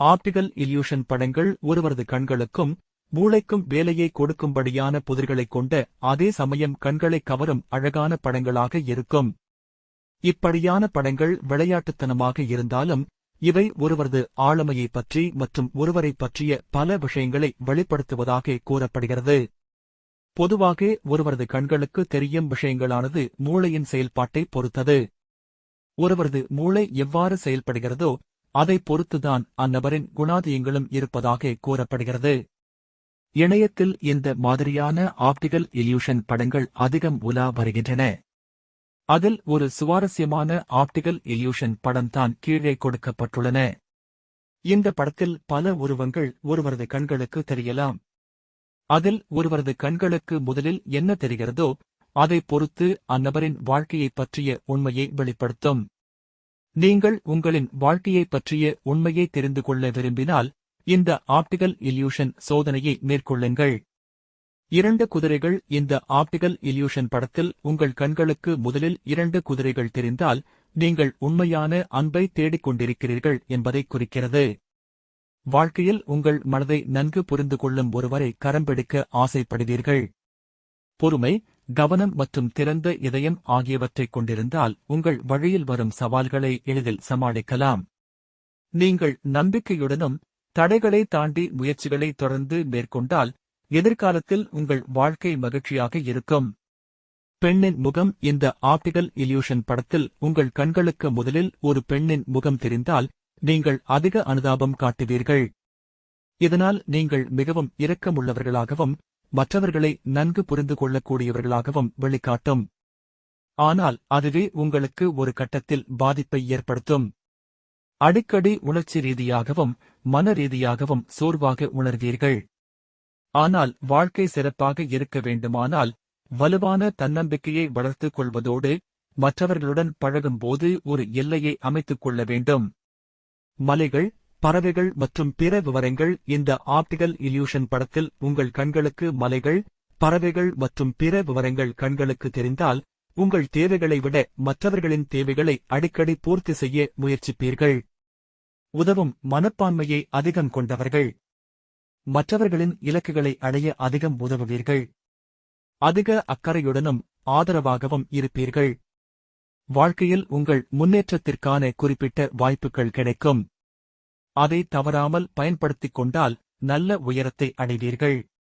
Optical illusion படங்கள் ஒருவரது கண்களுக்கும் மூளைக்கும் வேலையை கொடுக்கும்படியான புதிர்களைக் கொண்ட அதே சமயம் கண்களை கவரும் அழகான படங்களாக இருக்கும். இப்படியான படங்கள் விளையாட்டுத்தனமாக இருந்தாலும் இவை ஒருவரது ஆளுமையைப் பற்றி மற்றும் ஒருவரைப் பற்றிய பல விஷயங்களை வெளிப்படுத்துவதாக கூறப்படுகிறது. பொதுவாக ஒருவரது கண்களுக்கு தெரியும் விஷயங்களானது மூளையின் செயல்பாட்டைப் பொறுத்தது. ஒருவரது மூளை எவ்வாறு செயல்படுகிறதோ அதைப் பொறுத்துதான் அந்நபரின் குணாதியங்களும் இருப்பதாக கூறப்படுகிறது. இணையத்தில் இந்த மாதிரியான ஆப்டிகல் இல்யூஷன் படங்கள் அதிகம் உலா வருகின்றன. அதில் ஒரு சுவாரஸ்யமான ஆப்டிகல் இல்யூஷன் படம்தான் கீழே கொடுக்கப்பட்டுள்ளன. இந்த படத்தில் பல உருவங்கள் ஒருவரது கண்களுக்கு தெரியலாம். அதில் ஒருவரது கண்களுக்கு முதலில் என்ன தெரிகிறதோ அதைப் பொறுத்து அந்நபரின் வாழ்க்கையைப் பற்றிய உண்மையை வெளிப்படுத்தும். நீங்கள் உங்களின் வாழ்க்கையைப் பற்றிய உண்மையை தெரிந்து கொள்ள விரும்பினால் இந்த ஆப்டிகல் இல்யூஷன் சோதனையை மேற்கொள்ளுங்கள். 2 குதிரைகள். இந்த ஆப்டிகல் இல்யூஷன் படத்தில் உங்கள் கண்களுக்கு முதலில் 2 குதிரைகள் தெரிந்தால் நீங்கள் உண்மையான அன்பை தேடிக் கொண்டிருக்கிறீர்கள் என்பதைக் குறிக்கிறது. வாழ்க்கையில் உங்கள் மனதை நன்கு புரிந்து கொள்ளும் ஒருவரை கரம்பிடிக்க ஆசைப்படுவீர்கள். பொறுமை, கவனம் மற்றும் திறந்த இதயம் ஆகியவற்றைக் கொண்டிருந்தால் உங்கள் வழியில் வரும் சவால்களை எளிதில் சமாளிக்கலாம். நீங்கள் நம்பிக்கையுடனும் தடைகளை தாண்டி முயற்சிகளை தொடர்ந்து மேற்கொண்டால் எதிர்காலத்தில் உங்கள் வாழ்க்கை மகிழ்ச்சியாக இருக்கும். பெண்ணின் முகம். இந்த ஆப்டிகல் இல்யூஷன் படத்தில் உங்கள் கண்களுக்கு முதலில் ஒரு பெண்ணின் முகம் தெரிந்தால் நீங்கள் அதிக அனுதாபம் காட்டுவீர்கள். இதனால் நீங்கள் மிகவும் இரக்கமுள்ளவர்களாகவும் மற்றவர்களை நன்கு புரிந்து கொள்ளக்கூடியவர்களாகவும் வெளிக்காட்டும். ஆனால் அதுவே உங்களுக்கு ஒரு கட்டத்தில் பாதிப்பை ஏற்படுத்தும். அடிக்கடி உணர்ச்சி ரீதியாகவும் மன ரீதியாகவும் சோர்வாக உணர்வீர்கள். ஆனால் வாழ்க்கை சிறப்பாக இருக்க வேண்டுமானால் வலுவான தன்னம்பிக்கையை வளர்த்துக் கொள்வதோடு மற்றவர்களுடன் பழகும்போது ஒரு எல்லையை அமைத்துக் கொள்ள வேண்டும். மலைகள், பறவைகள் மற்றும் பிற விவரங்கள். இந்த ஆப்டிகல் இல்யூஷன் படத்தில் உங்கள் கண்களுக்கு மலைகள், பறவைகள் மற்றும் பிற விவரங்கள் கண்களுக்கு தெரிந்தால் உங்கள் தேவைகளை விட மற்றவர்களின் தேவைகளை அடிக்கடி பூர்த்தி செய்ய முயற்சிப்பீர்கள். உதவும் மனப்பான்மையை அதிகம் கொண்டவர்கள். மற்றவர்களின் இலக்குகளை அடைய அதிகம் உதவுவீர்கள். அதிக அக்கறையுடனும் ஆதரவாகவும் இருப்பீர்கள். வாழ்க்கையில் உங்கள் முன்னேற்றத்திற்கான குறிப்பிட்ட வாய்ப்புகள் கிடைக்கும். அதை தவறாமல் பயன்படுத்திக் கொண்டால் நல்ல உயரத்தை அடைவீர்கள்.